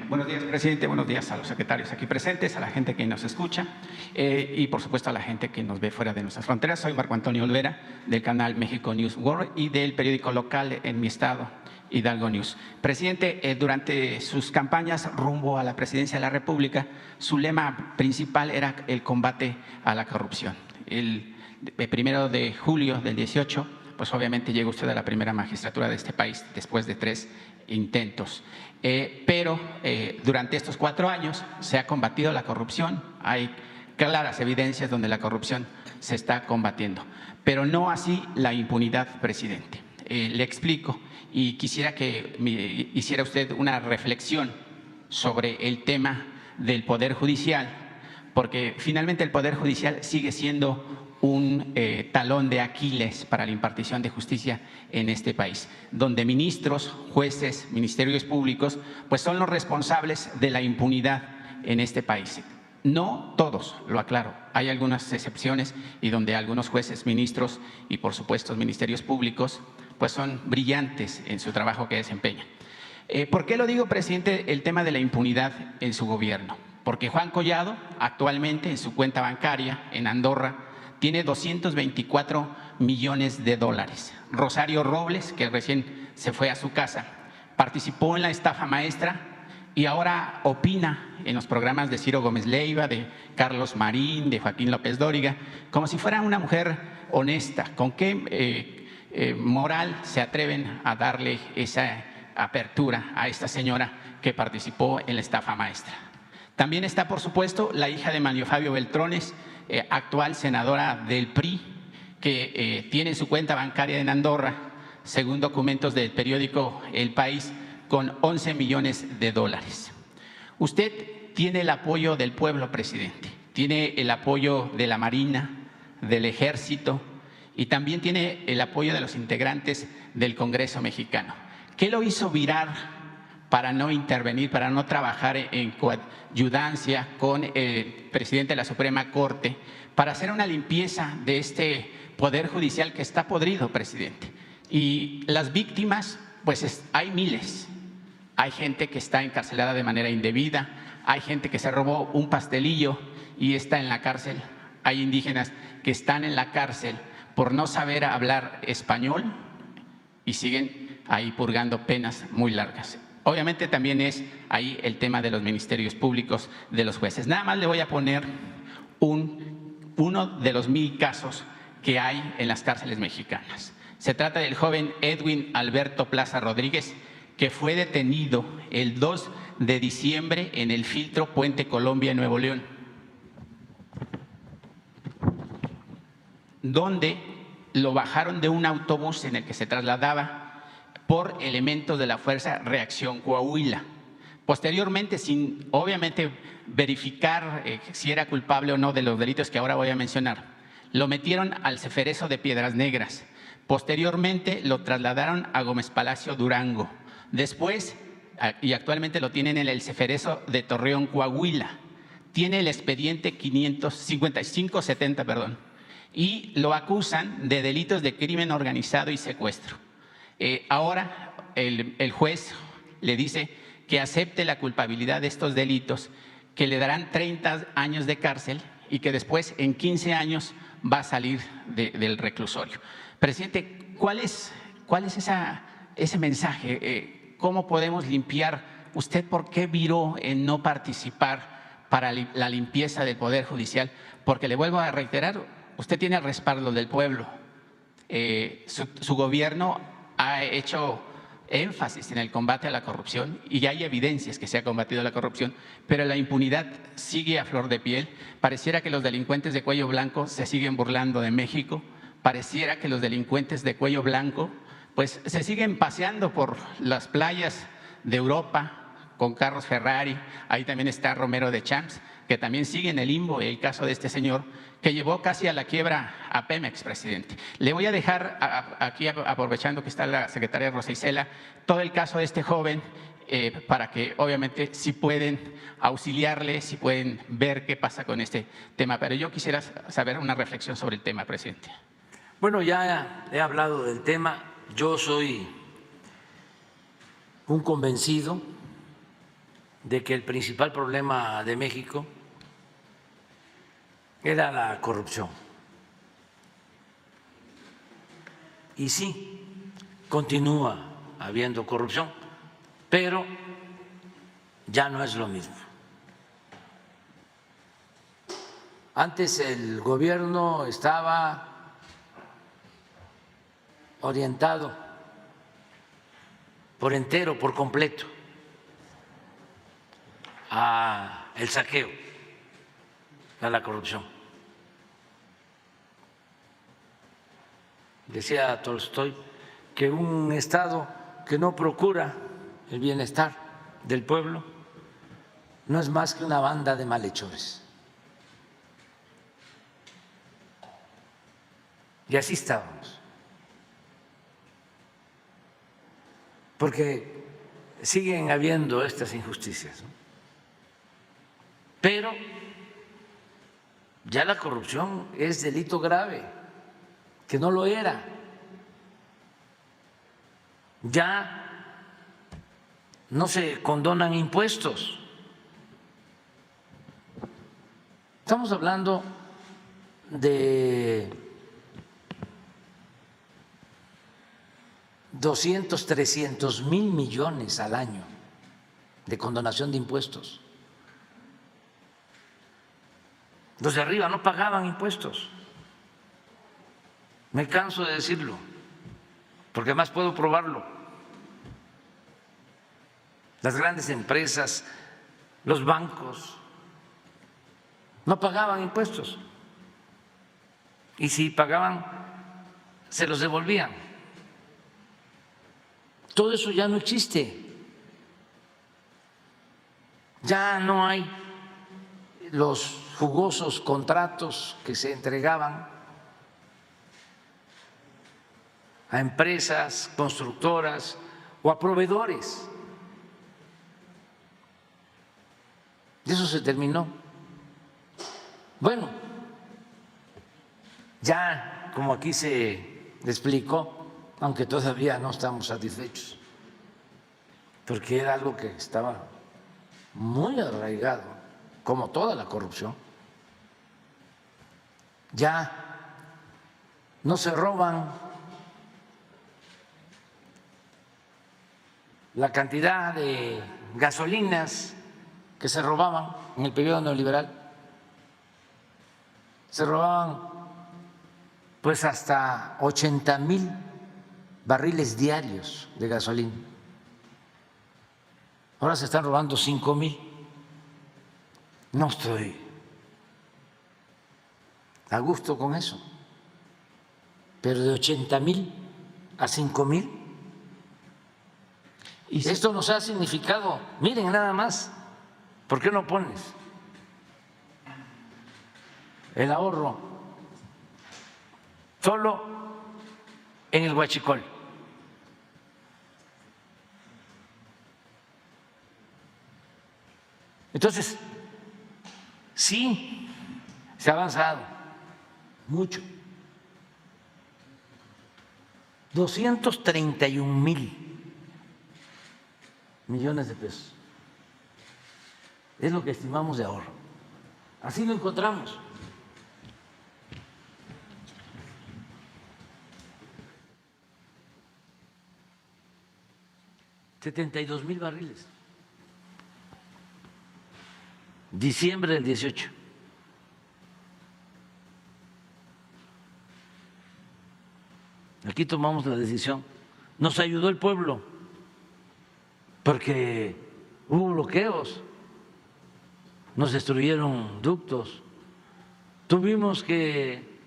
Buenos días, presidente. Buenos días a los secretarios aquí presentes, a la gente que nos escucha y, por supuesto, a la gente que nos ve fuera de nuestras fronteras. Soy Marco Antonio Olvera, del canal México News World y del periódico local en mi estado, Hidalgo News. Presidente, durante sus campañas rumbo a la presidencia de la República, su lema principal era el combate a la corrupción. El 1 de julio del 18, pues obviamente llegó usted a la primera magistratura de este país después de 3 intentos. Pero durante estos 4 años se ha combatido la corrupción. Hay claras evidencias donde la corrupción se está combatiendo, pero no así la impunidad, presidente. Le explico y quisiera que hiciera usted una reflexión sobre el tema del Poder Judicial, porque finalmente el Poder Judicial sigue siendo un talón de Aquiles para la impartición de justicia en este país, donde ministros, jueces, ministerios públicos, pues son los responsables de la impunidad en este país. No todos, lo aclaro, hay algunas excepciones y donde algunos jueces, ministros y, por supuesto, ministerios públicos, pues son brillantes en su trabajo que desempeñan. ¿Por qué lo digo, presidente, el tema de la impunidad en su gobierno? Porque Juan Collado, actualmente en su cuenta bancaria en Andorra, tiene 224 millones de dólares. Rosario Robles, que recién se fue a su casa, participó en la estafa maestra y ahora opina en los programas de Ciro Gómez Leiva, de Carlos Marín, de Joaquín López Dóriga, como si fuera una mujer honesta. ¿Con qué moral se atreven a darle esa apertura a esta señora que participó en la estafa maestra? También está, por supuesto, la hija de Manlio Fabio Beltrones, actual senadora del PRI, que tiene su cuenta bancaria en Andorra, según documentos del periódico El País, con 11 millones de dólares. Usted tiene el apoyo del pueblo, presidente, tiene el apoyo de la Marina, del Ejército y también tiene el apoyo de los integrantes del Congreso mexicano. ¿Qué lo hizo virar para no intervenir, para no trabajar en coayudancia con el presidente de la Suprema Corte, para hacer una limpieza de este Poder Judicial que está podrido, presidente? Y las víctimas, pues hay miles. Hay gente que está encarcelada de manera indebida, hay gente que se robó un pastelillo y está en la cárcel, hay indígenas que están en la cárcel por no saber hablar español y siguen ahí purgando penas muy largas. Obviamente también es ahí el tema de los ministerios públicos, de los jueces. Nada más le voy a poner uno de los 1000 casos que hay en las cárceles mexicanas. Se trata del joven Edwin Alberto Plaza Rodríguez, que fue detenido el 2 de diciembre en el filtro Puente Colombia, en Nuevo León, donde lo bajaron de un autobús en el que se trasladaba por elementos de la Fuerza Reacción Coahuila. Posteriormente, sin obviamente verificar si era culpable o no de los delitos que ahora voy a mencionar, lo metieron al Ceferezo de Piedras Negras. Posteriormente lo trasladaron a Gómez Palacio, Durango. Después, y actualmente lo tienen en el Ceferezo de Torreón, Coahuila. Tiene el expediente 5570, y lo acusan de delitos de crimen organizado y secuestro. Ahora el juez le dice que acepte la culpabilidad de estos delitos, que le darán 30 años de cárcel y que después en 15 años va a salir del reclusorio. Presidente, ¿cuál es ese mensaje? ¿Cómo podemos limpiar? ¿Usted por qué viró en no participar para la limpieza del Poder Judicial? Porque le vuelvo a reiterar, usted tiene el respaldo del pueblo. Su gobierno ha hecho énfasis en el combate a la corrupción y hay evidencias que se ha combatido la corrupción, pero la impunidad sigue a flor de piel. Pareciera que los delincuentes de cuello blanco se siguen burlando de México, pareciera que los delincuentes de cuello blanco pues se siguen paseando por las playas de Europa con carros Ferrari. Ahí también está Romero de Champs, que también sigue en el limbo el caso de este señor que llevó casi a la quiebra a Pemex, presidente. Le voy a dejar aquí, aprovechando que está la secretaria Rosa Isela, todo el caso de este joven para que obviamente si pueden auxiliarle, si pueden ver qué pasa con este tema. Pero yo quisiera saber una reflexión sobre el tema, presidente. Bueno, ya he hablado del tema. Yo soy un convencido de que el principal problema de México era la corrupción. Y sí, continúa habiendo corrupción, pero ya no es lo mismo. Antes el gobierno estaba orientado por entero, por completo, a el saqueo, a la corrupción. Decía Tolstoy que un Estado que no procura el bienestar del pueblo no es más que una banda de malhechores. Y así estábamos. Porque siguen habiendo estas injusticias, ¿no? Pero ya la corrupción es delito grave, que no lo era. Ya no se condonan impuestos. Estamos hablando de 200, 300 mil millones al año de condonación de impuestos. Los de arriba no pagaban impuestos. Me canso de decirlo, porque además puedo probarlo. Las grandes empresas, los bancos, no pagaban impuestos. Y si pagaban, se los devolvían. Todo eso ya no existe. Ya no hay los jugosos contratos que se entregaban a empresas constructoras o a proveedores. Eso se terminó. Bueno, ya como aquí se explicó, aunque todavía no estamos satisfechos, porque era algo que estaba muy arraigado, como toda la corrupción. Ya no se roban la cantidad de gasolinas que se robaban en el periodo neoliberal. Se robaban pues hasta 80,000 barriles diarios de gasolina. Ahora se están robando 5,000. No estoy a gusto con eso, pero de 80,000 a 5,000. Y esto nos ha significado, miren nada más, ¿por qué no pones el ahorro solo en el huachicol? Entonces, sí, se ha avanzado mucho. 231,000 millones de pesos es lo que estimamos de ahorro. Así lo encontramos. $72,000 barriles. Diciembre del 18. Aquí tomamos la decisión. Nos ayudó el pueblo porque hubo bloqueos, nos destruyeron ductos, tuvimos que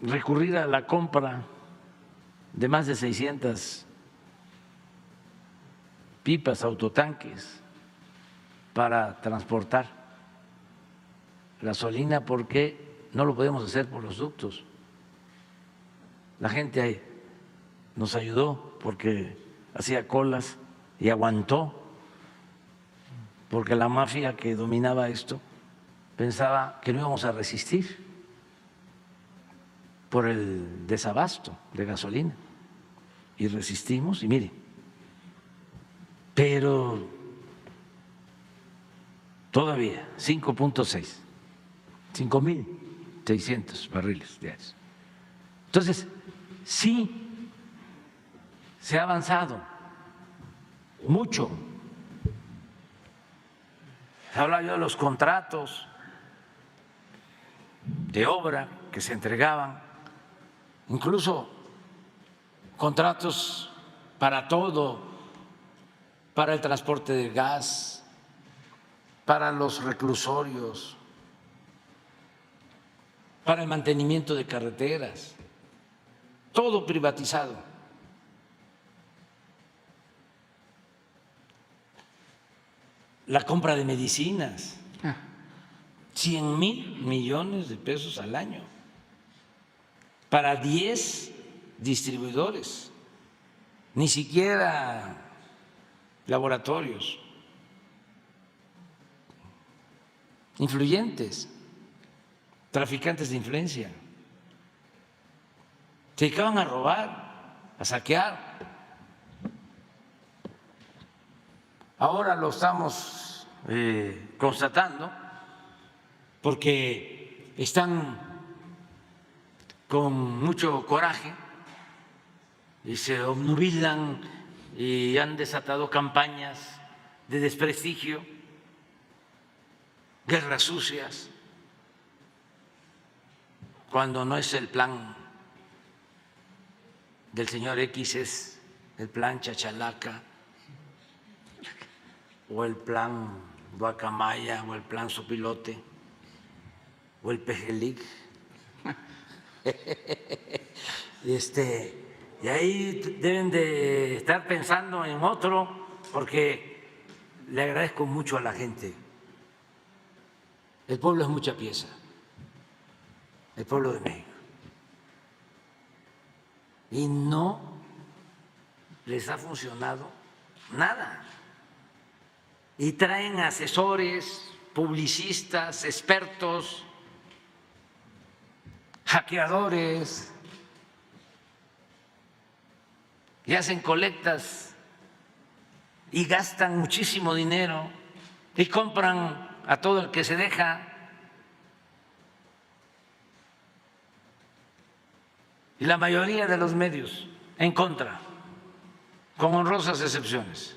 recurrir a la compra de más de 600 pipas, autotanques para transportar gasolina porque no lo podíamos hacer por los ductos. La gente ahí nos ayudó porque hacía colas y aguantó, porque la mafia que dominaba esto pensaba que no íbamos a resistir por el desabasto de gasolina. Y resistimos y mire, pero todavía 5.6, 5.600 barriles diarios. Entonces, sí, se ha avanzado mucho. Hablaba yo de los contratos de obra que se entregaban, incluso contratos para todo, para el transporte de gas, para los reclusorios, para el mantenimiento de carreteras, todo privatizado. La compra de medicinas, 100,000 millones de pesos al año para 10 distribuidores, ni siquiera laboratorios influyentes, traficantes de influencia. Se dedicaban a robar, a saquear. Ahora lo estamos constatando porque están con mucho coraje y se obnubilan y han desatado campañas de desprestigio, guerras sucias, cuando no es el plan del señor X, es el plan Chachalaca, o el plan Guacamaya, o el plan Sopilote, o el Pejelic. Y ahí deben de estar pensando en otro, porque le agradezco mucho a la gente. El pueblo es mucha pieza, el pueblo de México. Y no les ha funcionado nada. Y traen asesores, publicistas, expertos, hackeadores, y hacen colectas y gastan muchísimo dinero y compran a todo el que se deja. Y la mayoría de los medios en contra, con honrosas excepciones.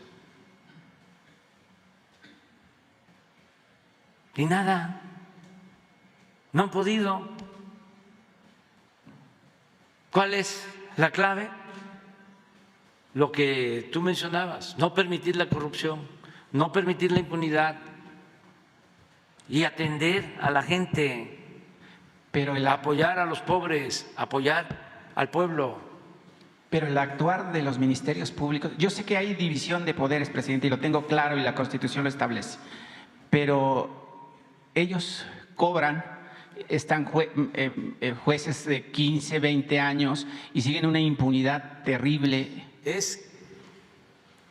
Y nada, no han podido. ¿Cuál es la clave? Lo que tú mencionabas, no permitir la corrupción, no permitir la impunidad y atender a la gente, Pero apoyar a los pobres, apoyar al pueblo. Pero el actuar de los ministerios públicos, yo sé que hay división de poderes, presidente, y lo tengo claro y la Constitución lo establece, pero ellos cobran, están jueces de 15, 20 años y siguen una impunidad terrible. Es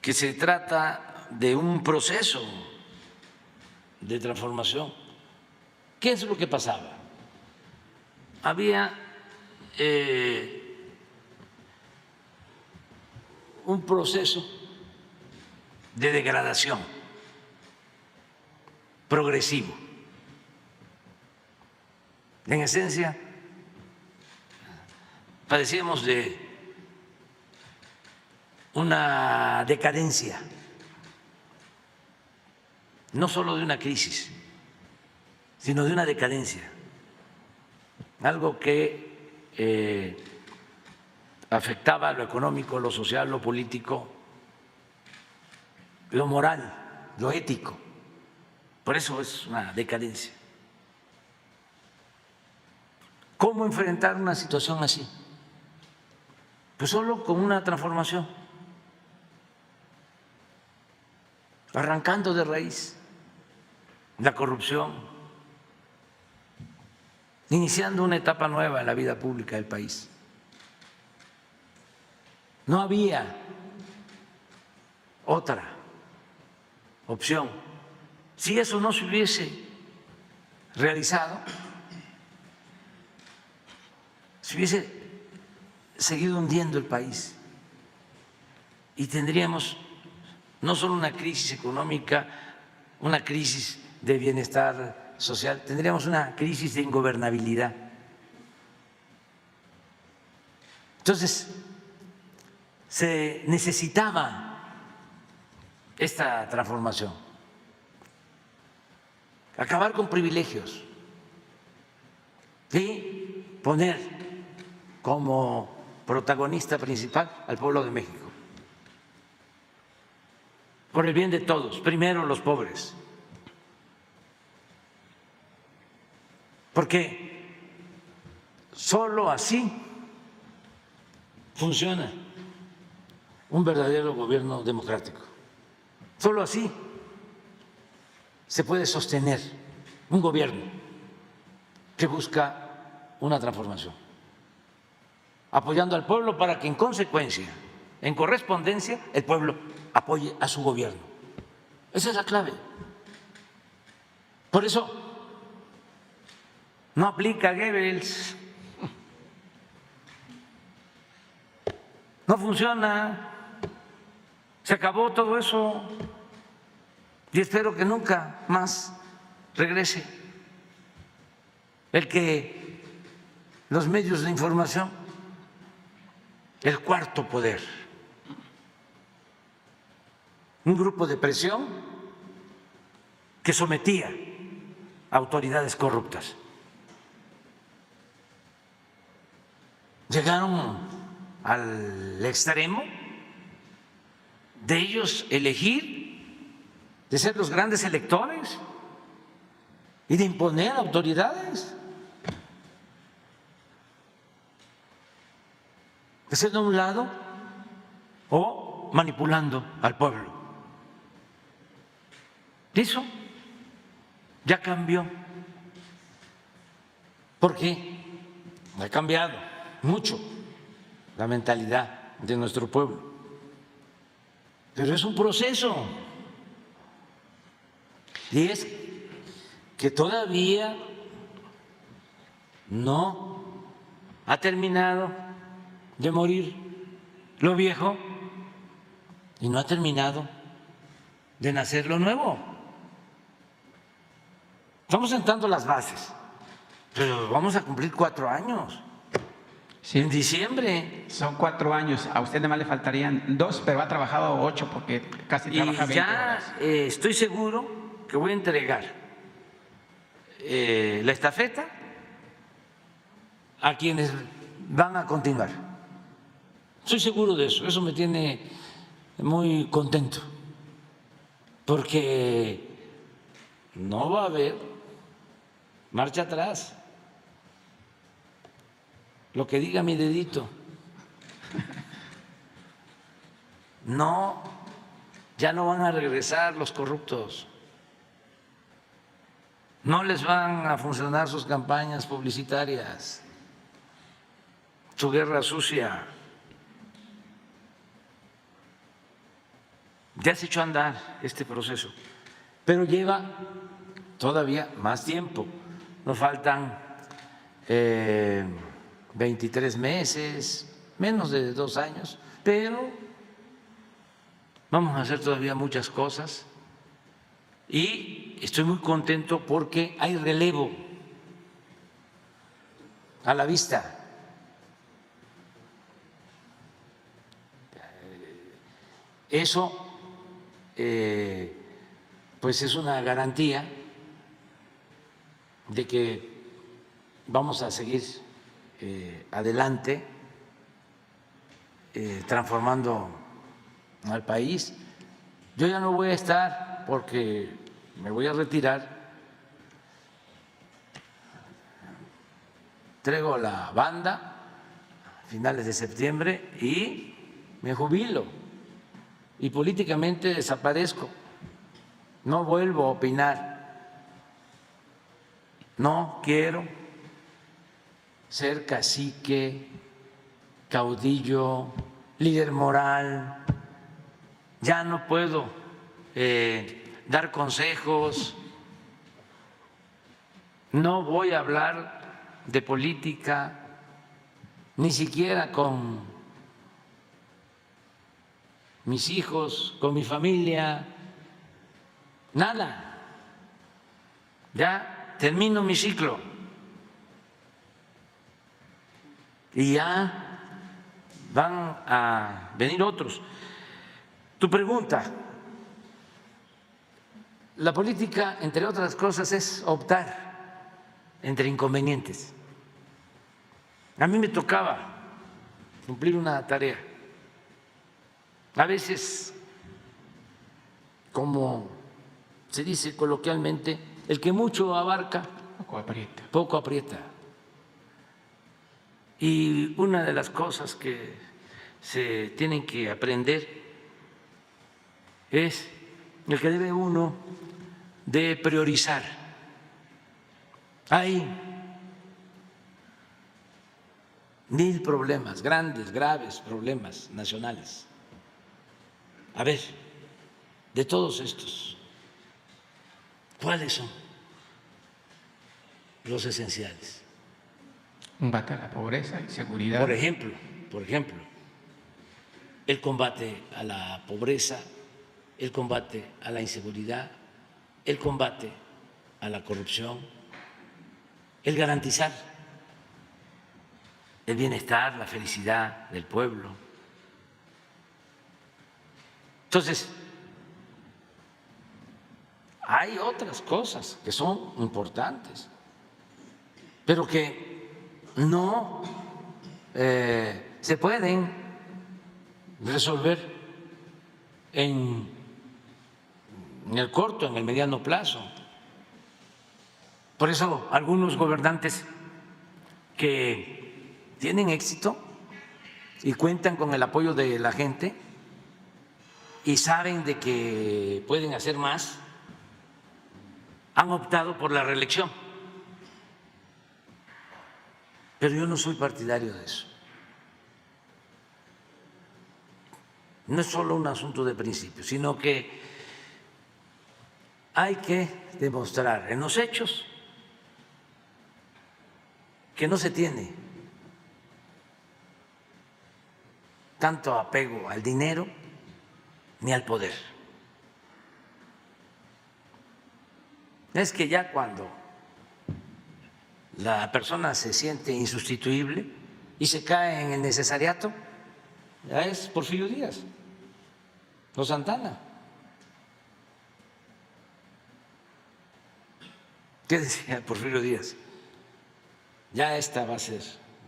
que se trata de un proceso de transformación. ¿Qué es lo que pasaba? Había un proceso de degradación progresivo. En esencia, padecíamos de una decadencia, no solo de una crisis, sino de una decadencia, algo que afectaba lo económico, lo social, lo político, lo moral, lo ético. Por eso es una decadencia. ¿Cómo enfrentar una situación así? Pues solo con una transformación, arrancando de raíz la corrupción, iniciando una etapa nueva en la vida pública del país. No había otra opción. Si eso no se hubiese realizado, se hubiese seguido hundiendo el país y tendríamos no solo una crisis económica, una crisis de bienestar social, tendríamos una crisis de ingobernabilidad. Entonces, se necesitaba esta transformación, acabar con privilegios y poner como protagonista principal al pueblo de México, por el bien de todos, primero los pobres, porque solo así funciona un verdadero gobierno democrático. Solo así se puede sostener un gobierno que busca una transformación, apoyando al pueblo para que en consecuencia, en correspondencia, el pueblo apoye a su gobierno. Esa es la clave. Por eso no aplica Goebbels, no funciona. Se acabó todo eso y espero que nunca más regrese el que los medios de información, el cuarto poder, un grupo de presión que sometía a autoridades corruptas. Llegaron al extremo de ellos elegir, de ser los grandes electores y de imponer autoridades, de ser de un lado o manipulando al pueblo. Eso ya cambió, porque ha cambiado mucho la mentalidad de nuestro pueblo. Pero es un proceso y es que todavía no ha terminado de morir lo viejo y no ha terminado de nacer lo nuevo. Estamos sentando las bases, pero vamos a cumplir 4 años. Sí. En diciembre. Son 4 años. A usted además le faltarían 2, pero ha trabajado 8 porque casi trabaja 20 horas. Estoy seguro que voy a entregar la estafeta a quienes van a continuar. Estoy seguro de eso. Eso me tiene muy contento, porque no va a haber marcha atrás. Lo que diga mi dedito. No, ya no van a regresar los corruptos. No les van a funcionar sus campañas publicitarias, su guerra sucia. Ya se echó a andar este proceso, pero lleva todavía más tiempo. Nos faltan 23 meses, menos de 2 años, pero vamos a hacer todavía muchas cosas y estoy muy contento porque hay relevo a la vista. Eso pues es una garantía de que vamos a seguir adelante, transformando al país. Yo ya no voy a estar, porque me voy a retirar, traigo la banda a finales de septiembre y me jubilo y políticamente desaparezco, no vuelvo a opinar, no quiero ser cacique, caudillo, líder moral, ya no puedo dar consejos, no voy a hablar de política, ni siquiera con mis hijos, con mi familia, nada. Ya termino mi ciclo y ya van a venir otros. Tu pregunta, la política, entre otras cosas, es optar entre inconvenientes. A mí me tocaba cumplir una tarea. A veces, como se dice coloquialmente, el que mucho abarca, Poco aprieta. poco aprieta. Y una de las cosas que se tienen que aprender es el que debe uno de priorizar. Hay 1000 problemas, grandes, graves problemas nacionales. A ver, de todos estos, ¿cuáles son los esenciales? Combate a la pobreza y seguridad. Por ejemplo, el combate a la pobreza, el combate a la inseguridad, el combate a la corrupción, el garantizar el bienestar, la felicidad del pueblo. Entonces, hay otras cosas que son importantes, pero que no se pueden resolver en el corto, en el mediano plazo. Por eso algunos gobernantes que tienen éxito y cuentan con el apoyo de la gente y saben de que pueden hacer más, han optado por la reelección. Pero yo no soy partidario de eso. No es solo un asunto de principio, sino que hay que demostrar en los hechos que no se tiene tanto apego al dinero ni al poder. Es que ya cuando la persona se siente insustituible y se cae en el necesariato, ya es Porfirio Díaz o Santana. ¿Qué decía Porfirio Díaz? Ya esta va a ser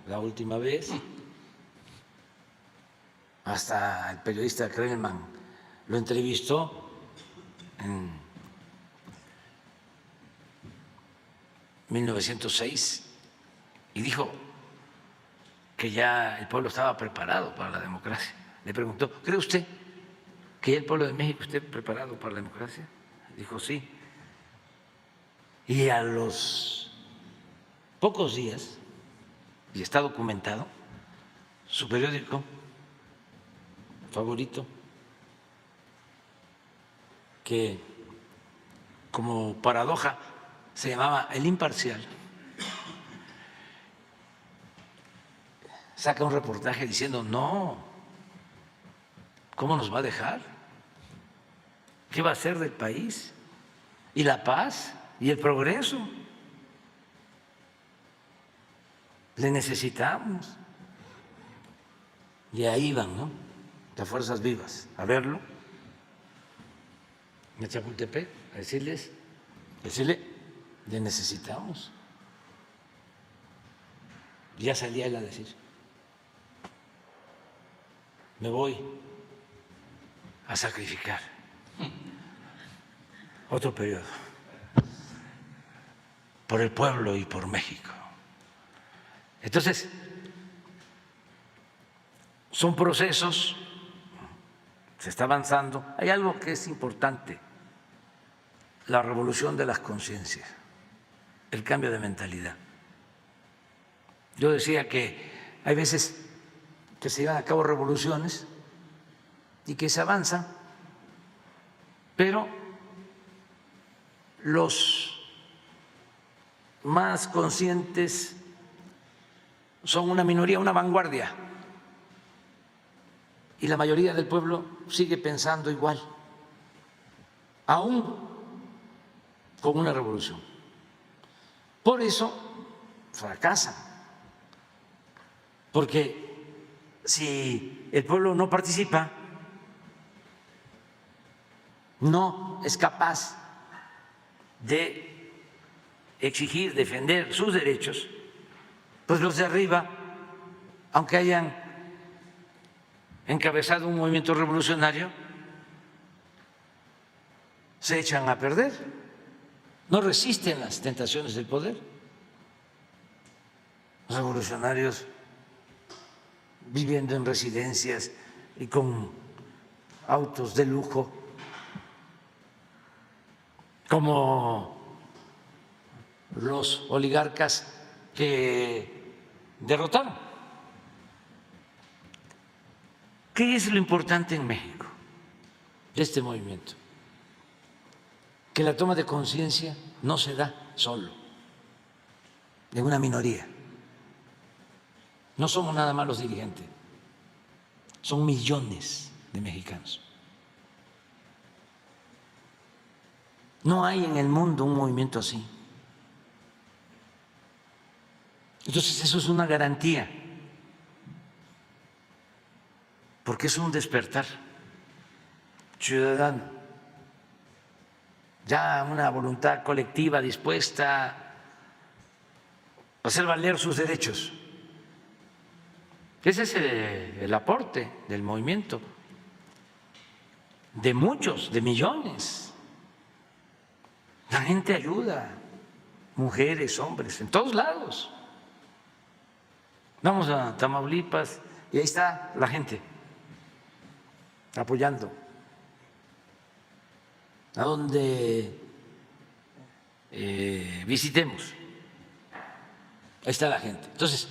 la última vez. Hasta el periodista Krellman lo entrevistó en 1906 y dijo que ya el pueblo estaba preparado para la democracia. Le preguntó, ¿cree usted que ya el pueblo de México esté preparado para la democracia? Dijo, sí. Y a los pocos días, y está documentado, su periódico favorito, que como paradoja se llamaba El Imparcial, saca un reportaje diciendo, no, ¿cómo nos va a dejar? ¿Qué va a hacer del país? ¿Y la paz? ¿Y el progreso? Le necesitamos. Y ahí van, ¿no?, las fuerzas vivas a verlo en Chapultepec, a decirle, le necesitamos. Y ya salía él a decir, me voy a sacrificar otro periodo por el pueblo y por México. Entonces, son procesos, se está avanzando. Hay algo que es importante, la revolución de las conciencias, el cambio de mentalidad. Yo decía que hay veces que se llevan a cabo revoluciones y que se avanza, pero los más conscientes son una minoría, una vanguardia, y la mayoría del pueblo sigue pensando igual, aún con una revolución. Por eso fracasan, porque si el pueblo no participa, no es capaz de exigir, defender sus derechos, pues los de arriba, aunque hayan encabezado un movimiento revolucionario, se echan a perder, no resisten las tentaciones del poder. Los revolucionarios viviendo en residencias y con autos de lujo, como los oligarcas que derrotaron. ¿Qué es lo importante en México de este movimiento? Que la toma de conciencia no se da solo, de una minoría. No somos nada más los dirigentes, son millones de mexicanos. No hay en el mundo un movimiento así. Entonces eso es una garantía, porque es un despertar ciudadano, ya una voluntad colectiva dispuesta a hacer valer sus derechos. Ese es el aporte del movimiento, de muchos, de millones. La gente ayuda, mujeres, hombres, en todos lados. Vamos a Tamaulipas y ahí está la gente apoyando. A donde visitemos, ahí está la gente. Entonces,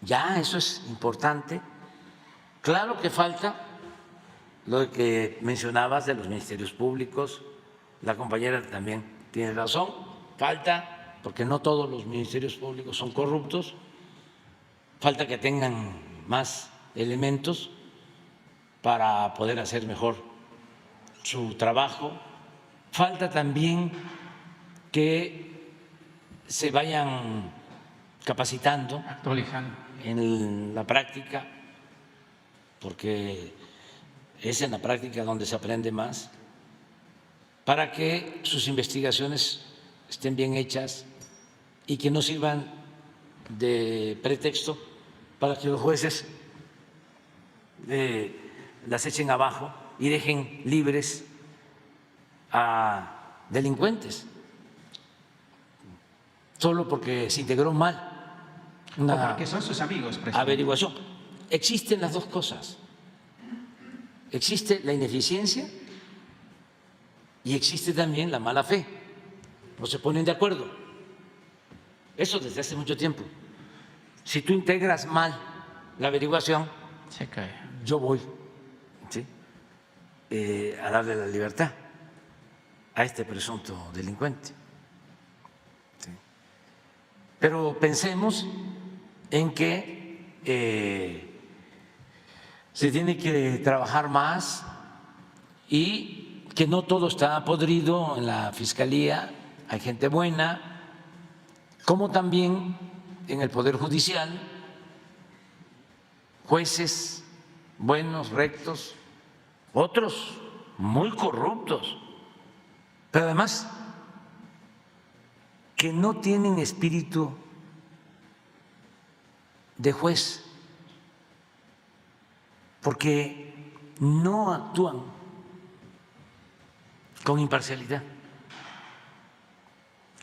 ya eso es importante. Claro que falta lo que mencionabas de los ministerios públicos, la compañera también tiene razón, falta, porque no todos los ministerios públicos son corruptos, falta que tengan más elementos para poder hacer mejor su trabajo, falta también que se vayan capacitando, actualizando. En la práctica, porque es en la práctica donde se aprende más, para que sus investigaciones estén bien hechas y que no sirvan de pretexto para que los jueces las echen abajo y dejen libres a delincuentes solo porque se integró mal O porque son sus amigos, presidente. averiguación. Existen las dos cosas. Existe la ineficiencia y existe también la mala fe. No se ponen de acuerdo. Eso desde hace mucho tiempo. Si tú integras mal la averiguación, Se cae. yo voy, ¿sí?, a darle la libertad a este presunto delincuente. ¿Sí? Pero pensemos en que se tiene que trabajar más y que no todo está podrido en la Fiscalía, hay gente buena, como también en el Poder Judicial, jueces buenos, rectos, otros muy corruptos, pero además que no tienen espíritu de juez, porque no actúan con imparcialidad.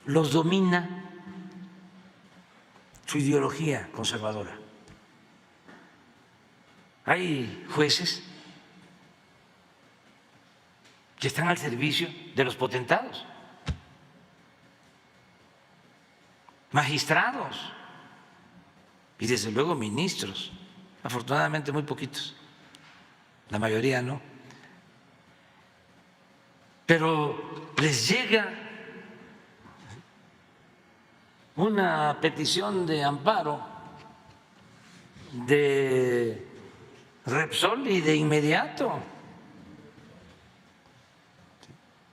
Los domina su ideología conservadora. Hay jueces que están al servicio de los potentados, magistrados y desde luego ministros, afortunadamente muy poquitos, la mayoría no, pero les llega una petición de amparo de Repsol y de inmediato,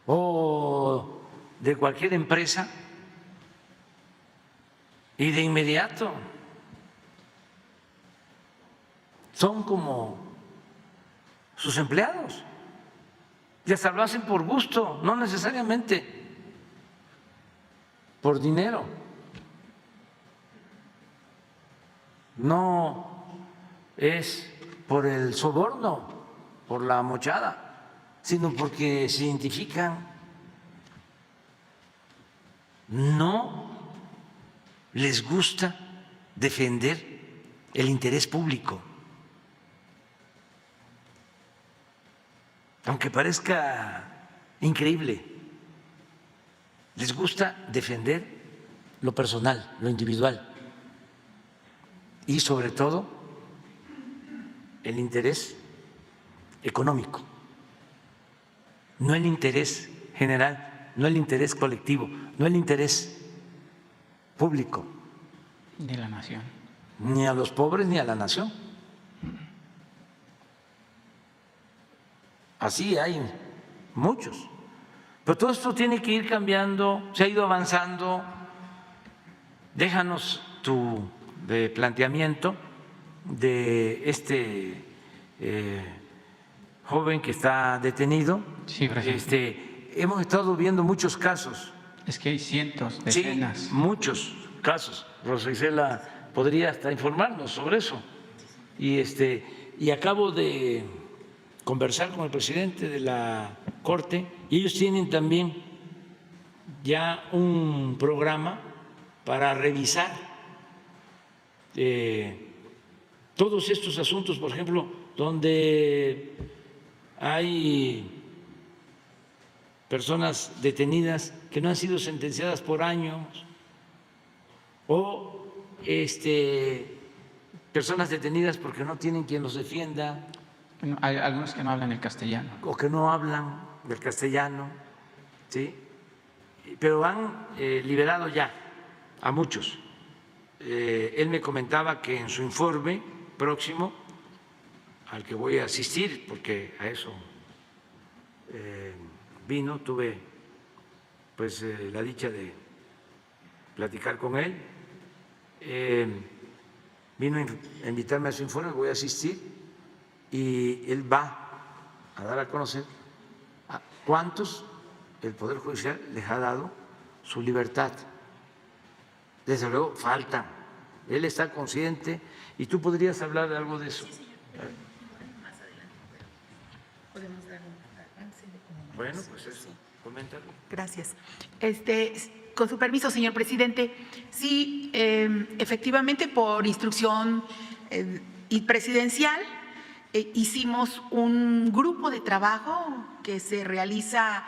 o de cualquier empresa y de inmediato. Son como sus empleados y hasta lo hacen por gusto, no necesariamente por dinero. No es por el soborno, por la mochada, sino porque se identifican. No les gusta defender el interés público. Aunque parezca increíble, les gusta defender lo personal, lo individual y sobre todo el interés económico, no el interés general, no el interés colectivo, no el interés público. De la nación. Ni a los pobres ni a la nación. Así hay muchos. Pero todo esto tiene que ir cambiando, se ha ido avanzando. Déjanos tu planteamiento de este joven que está detenido. Sí, presidente. Hemos estado viendo muchos casos. Es que hay cientos, decenas. Sí, muchos casos. Rosa Isela podría hasta informarnos sobre eso. Y acabo de conversar con el presidente de la Corte y ellos tienen también ya un programa para revisar todos estos asuntos, por ejemplo, donde hay personas detenidas que no han sido sentenciadas por años o personas detenidas porque no tienen quien los defienda. Hay algunos que no hablan el castellano. O que no hablan del castellano, ¿sí? Pero han liberado ya a muchos. Él me comentaba que en su informe próximo, al que voy a asistir, porque a eso vino, tuve pues la dicha de platicar con él, vino a invitarme a su informe, voy a asistir. Y él va a dar a conocer a cuántos el Poder Judicial les ha dado su libertad. Desde luego faltan, él está consciente y tú podrías hablar de algo de eso. Sí, señor, pero más adelante podemos dar un avance de cómo. Bueno, pues eso, coméntalo. Gracias. Con su permiso, señor presidente, sí, efectivamente, por instrucción y presidencial, hicimos un grupo de trabajo que se realiza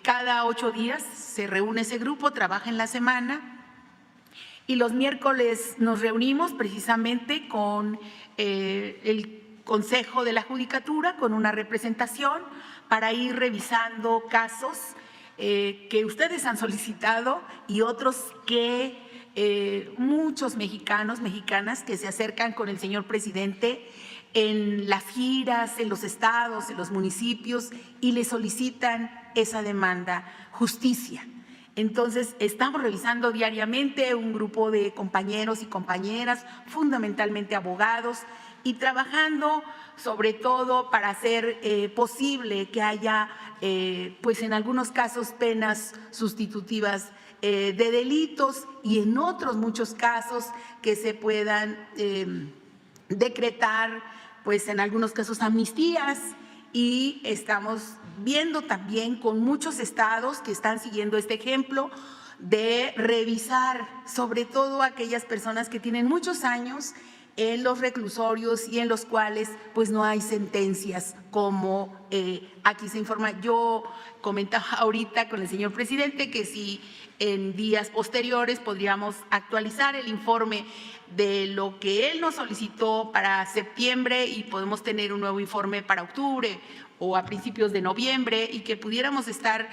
cada 8 días, se reúne ese grupo, trabaja en la semana y los miércoles nos reunimos precisamente con el Consejo de la Judicatura, con una representación para ir revisando casos que ustedes han solicitado y otros que muchos mexicanos, mexicanas que se acercan con el señor presidente en las giras, en los estados, en los municipios y le solicitan esa demanda, justicia. Entonces, estamos revisando diariamente un grupo de compañeros y compañeras, fundamentalmente abogados, y trabajando sobre todo para hacer posible que haya, pues en algunos casos, penas sustitutivas de delitos y en otros muchos casos que se puedan decretar, pues en algunos casos amnistías, y estamos viendo también con muchos estados que están siguiendo este ejemplo de revisar sobre todo aquellas personas que tienen muchos años en los reclusorios y en los cuales pues no hay sentencias como aquí se informa. Yo comentaba ahorita con el señor presidente que si en días posteriores podríamos actualizar el informe de lo que él nos solicitó para septiembre y podemos tener un nuevo informe para octubre o a principios de noviembre y que pudiéramos estar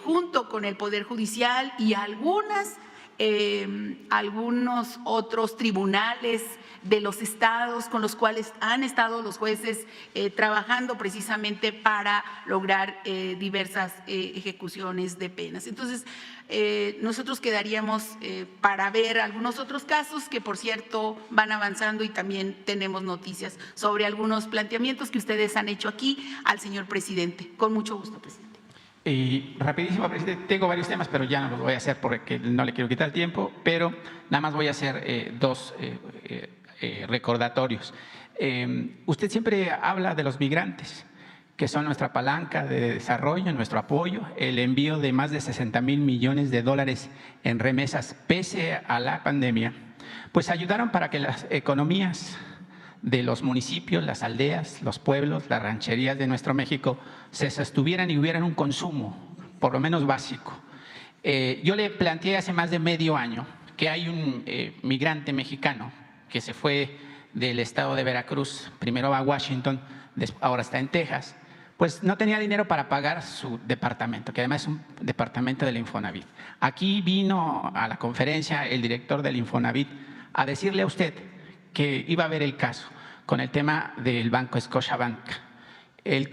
junto con el Poder Judicial y algunas algunos otros tribunales de los estados con los cuales han estado los jueces trabajando precisamente para lograr diversas ejecuciones de penas. Entonces, nosotros quedaríamos para ver algunos otros casos que, por cierto, van avanzando, y también tenemos noticias sobre algunos planteamientos que ustedes han hecho aquí al señor presidente. Con mucho gusto, presidente. Y rapidísimo, presidente, tengo varios temas, pero ya no los voy a hacer porque no le quiero quitar el tiempo, pero nada más voy a hacer dos recordatorios. Usted siempre habla de los migrantes, que son nuestra palanca de desarrollo, nuestro apoyo, el envío de más de 60,000 millones de dólares en remesas pese a la pandemia, pues ayudaron para que las economías de los municipios, las aldeas, los pueblos, las rancherías de nuestro México se sostuvieran y hubieran un consumo, por lo menos básico. Yo le planteé hace más de medio año que hay un migrante mexicano que se fue del estado de Veracruz, primero a Washington, ahora está en Texas, pues no tenía dinero para pagar su departamento, que además es un departamento del Infonavit. Aquí vino a la conferencia el director del Infonavit a decirle a usted que iba a ver el caso con el tema del banco Scotiabank.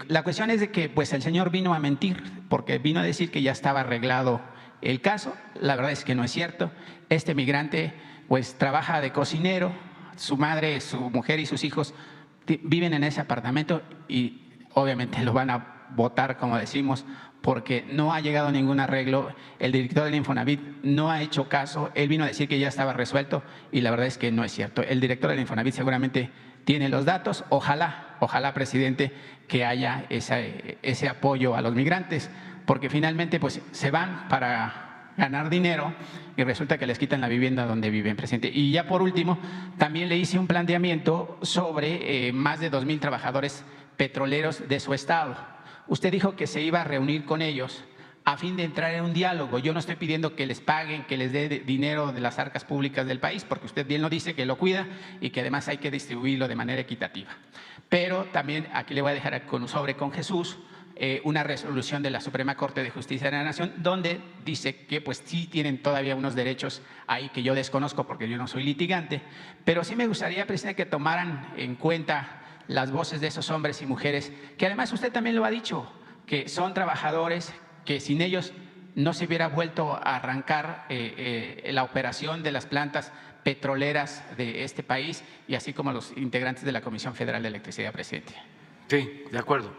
La cuestión es de que pues el señor vino a mentir, porque vino a decir que ya estaba arreglado el caso. La verdad es que no es cierto. Este migrante pues trabaja de cocinero, su madre, su mujer y sus hijos viven en ese apartamento y obviamente lo van a votar, como decimos, porque no ha llegado a ningún arreglo. El director del Infonavit no ha hecho caso. Él vino a decir que ya estaba resuelto y la verdad es que no es cierto. El director del Infonavit seguramente tiene los datos. Ojalá, presidente, que haya ese apoyo a los migrantes, porque finalmente pues se van para ganar dinero y resulta que les quitan la vivienda donde viven, presidente. Y ya por último, también le hice un planteamiento sobre más de 2,000 trabajadores petroleros de su estado. Usted dijo que se iba a reunir con ellos a fin de entrar en un diálogo. Yo no estoy pidiendo que les paguen, que les dé dinero de las arcas públicas del país, porque usted bien lo dice, que lo cuida y que además hay que distribuirlo de manera equitativa. Pero también aquí le voy a dejar con Jesús una resolución de la Suprema Corte de Justicia de la Nación, donde dice que pues sí tienen todavía unos derechos ahí que yo desconozco porque yo no soy litigante, pero sí me gustaría, presidente, que tomaran en cuenta las voces de esos hombres y mujeres, que además usted también lo ha dicho, que son trabajadores que sin ellos no se hubiera vuelto a arrancar la operación de las plantas petroleras de este país, y así como los integrantes de la Comisión Federal de Electricidad, presidente. Sí, de acuerdo.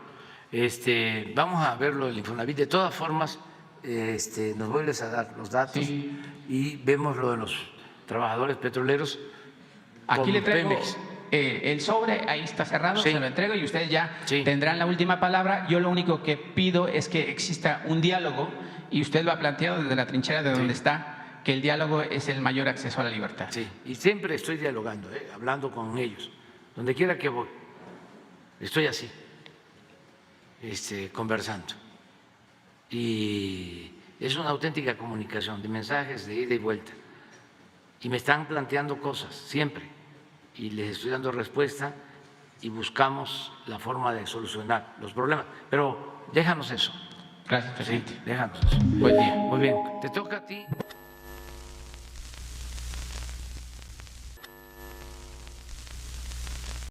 Vamos a ver lo del Infonavit. De todas formas, nos vuelves a dar los datos y vemos lo de los trabajadores petroleros. Aquí le traigo Pemex. El sobre, ahí está cerrado, Sí. se lo entrego y ustedes ya Sí. tendrán la última palabra. Yo lo único que pido es que exista un diálogo, y usted lo ha planteado desde la trinchera de donde está, que el diálogo es el mayor acceso a la libertad. Sí, y siempre estoy dialogando, hablando con ellos. Donde quiera que voy, estoy así, conversando. Y es una auténtica comunicación de mensajes de ida y vuelta. Y me están planteando cosas siempre, y les estoy dando respuesta y buscamos la forma de solucionar los problemas. Pero déjanos eso. Gracias, presidente. Sí, déjanos eso. Buen día. Muy bien, te toca a ti.